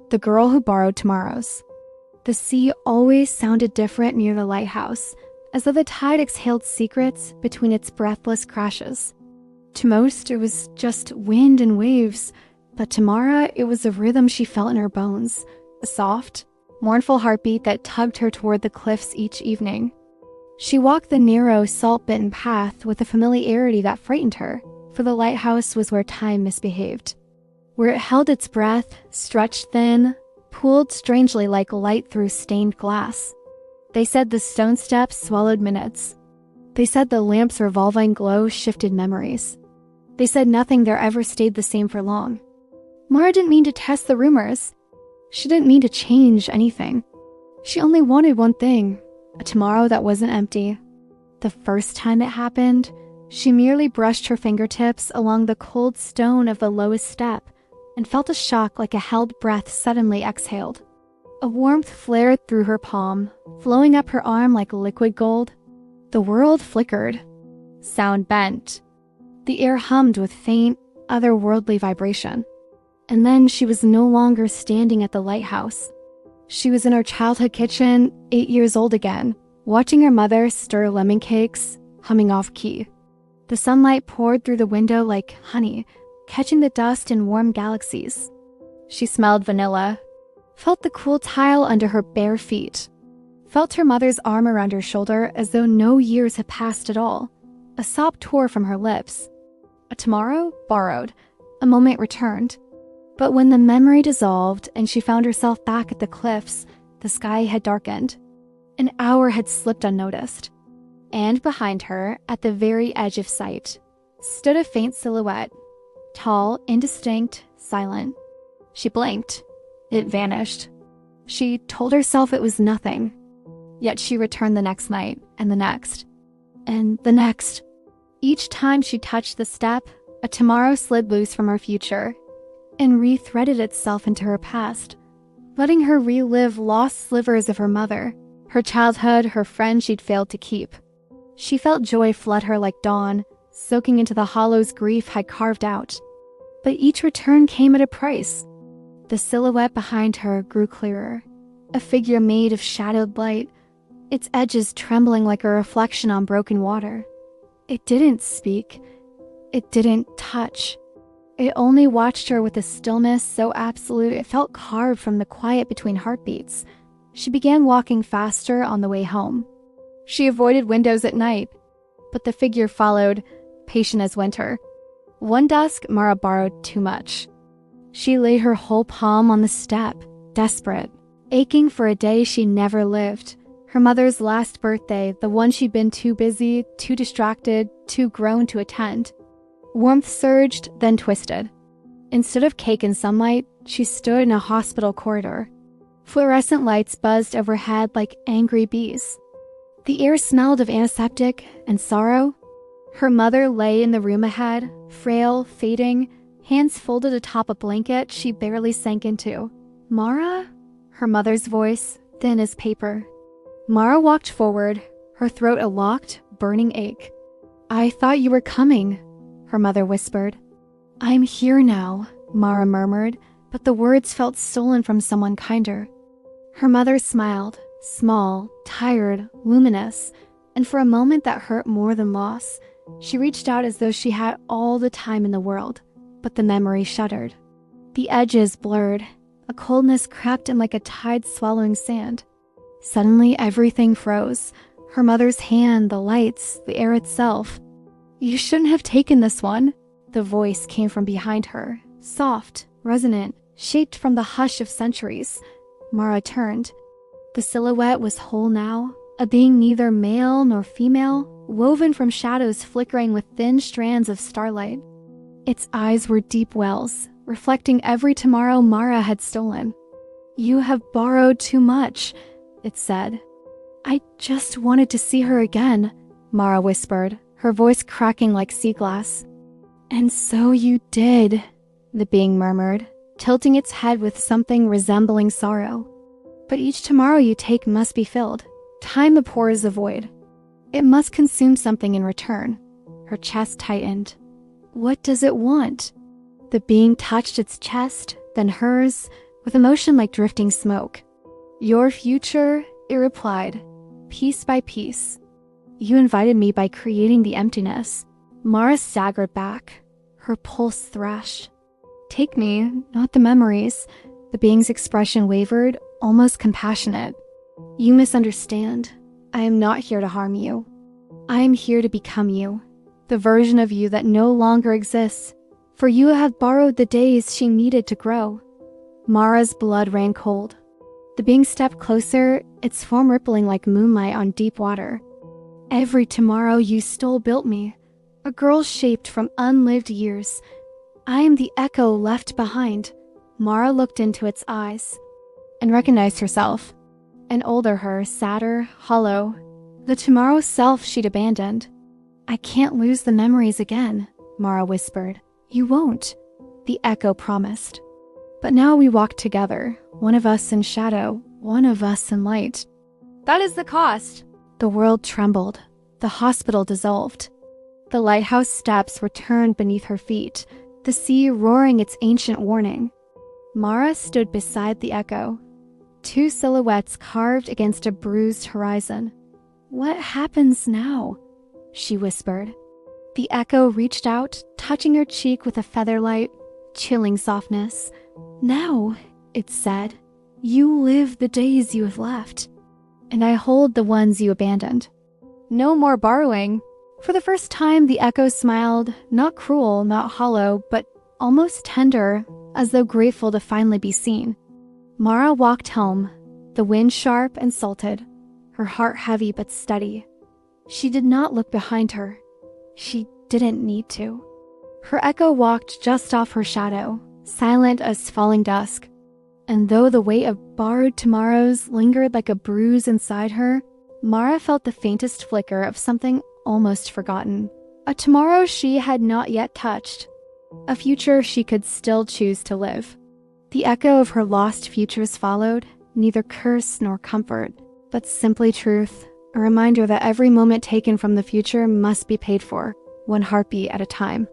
The girl who borrowed tomorrow's. The sea always sounded different near the lighthouse, as though the tide exhaled secrets between its breathless crashes. To most, it was just wind and waves, but to Mara, it was a rhythm she felt in her bones, a soft, mournful heartbeat that tugged her toward the cliffs each evening. She walked the narrow, salt-bitten path with a familiarity that frightened her, for the lighthouse was where time misbehaved, where it held its breath, stretched thin, pooled strangely like light through stained glass. They said the stone steps swallowed minutes. They said the lamp's revolving glow shifted memories. They said nothing there ever stayed the same for long. Mara didn't mean to test the rumors. She didn't mean to change anything. She only wanted one thing, a tomorrow that wasn't empty. The first time it happened, she merely brushed her fingertips along the cold stone of the lowest step and felt a shock like a held breath suddenly exhaled. A warmth flared through her palm, flowing up her arm like liquid gold. The world flickered. Sound bent. The air hummed with faint, otherworldly vibration. And then she was no longer standing at the lighthouse. She was in her childhood kitchen, 8 years old again, watching her mother stir lemon cakes, humming off key. The sunlight poured through the window like honey, catching the dust in warm galaxies. She smelled vanilla, felt the cool tile under her bare feet, felt her mother's arm around her shoulder as though no years had passed at all. A sob tore from her lips. A tomorrow borrowed, a moment returned. But when the memory dissolved and she found herself back at the cliffs, the sky had darkened. An hour had slipped unnoticed. And behind her, at the very edge of sight, stood a faint silhouette, tall, indistinct, silent. She blinked. It vanished. She told herself it was nothing. Yet she returned the next night, and the next, and the next. Each time she touched the step, a tomorrow slid loose from her future and re-threaded itself into her past, letting her relive lost slivers of her mother, her childhood, her friend she'd failed to keep. She felt joy flood her like dawn, soaking into the hollows grief had carved out. But each return came at a price. The silhouette behind her grew clearer, a figure made of shadowed light, its edges trembling like a reflection on broken water. It didn't speak. It didn't touch. It only watched her with a stillness so absolute it felt carved from the quiet between heartbeats. She began walking faster on the way home. She avoided windows at night, but the figure followed, patient as winter. One dusk, Mara borrowed too much. She laid her whole palm on the step, desperate, aching for a day she never lived. Her mother's last birthday, the one she'd been too busy, too distracted, too grown to attend. Warmth surged, then twisted. Instead of cake and sunlight, she stood in a hospital corridor. Fluorescent lights buzzed overhead like angry bees. The air smelled of antiseptic and sorrow. Her mother lay in the room ahead, frail, fading, hands folded atop a blanket she barely sank into. "Mara?" Her mother's voice, thin as paper. Mara walked forward, her throat a locked, burning ache. "I thought you were coming," her mother whispered. "I'm here now," Mara murmured, but the words felt stolen from someone kinder. Her mother smiled, small, tired, luminous, and for a moment that hurt more than loss. She reached out as though she had all the time in the world, but the memory shuddered. The edges blurred. A coldness crept in like a tide swallowing sand. Suddenly, everything froze. Her mother's hand, the lights, the air itself. "You shouldn't have taken this one." The voice came from behind her, soft, resonant, shaped from the hush of centuries. Mara turned. The silhouette was whole now, a being neither male nor female, woven from shadows flickering with thin strands of starlight. Its eyes were deep wells, reflecting every tomorrow Mara had stolen. "You have borrowed too much," it said. "I just wanted to see her again," Mara whispered, her voice cracking like sea glass. "And so you did," the being murmured, tilting its head with something resembling sorrow. "But each tomorrow you take must be filled. Time abhors the void. It must consume something in return." Her chest tightened. "What does it want?" The being touched its chest, then hers, with emotion like drifting smoke. Your future, it replied, piece by piece. You invited me by creating the emptiness. Mara staggered back, her pulse thrashed. Take me, not the memories. The being's expression wavered, almost compassionate. You misunderstand. I am not here to harm you. I am here to become you, the version of you that no longer exists, for you have borrowed the days she needed to grow. Mara's blood ran cold. The being stepped closer, its form rippling like moonlight on deep water. Every tomorrow you stole built me, a girl shaped from unlived years. I am the echo left behind. Mara looked into its eyes and recognized herself. An older her, sadder, hollow. The tomorrow self she'd abandoned. I can't lose the memories again, Mara whispered. You won't, the echo promised. But now we walk together, one of us in shadow, one of us in light. That is the cost. The world trembled. The hospital dissolved. The lighthouse steps were turned beneath her feet, the sea roaring its ancient warning. Mara stood beside the echo, two silhouettes carved against a bruised horizon. What happens now? She whispered. The echo reached out, touching her cheek with a featherlight, chilling softness. Now, it said, you live the days you have left, and I hold the ones you abandoned. No more borrowing. For the first time, the echo smiled, not cruel, not hollow, but almost tender, as though grateful to finally be seen. Mara walked home, the wind sharp and salted, her heart heavy but steady. She did not look behind her. She didn't need to. Her echo walked just off her shadow, silent as falling dusk. And though the weight of borrowed tomorrows lingered like a bruise inside her, Mara felt the faintest flicker of something almost forgotten. A tomorrow she had not yet touched. A future she could still choose to live. The echo of her lost futures followed, neither curse nor comfort, but simply truth, a reminder that every moment taken from the future must be paid for, one heartbeat at a time.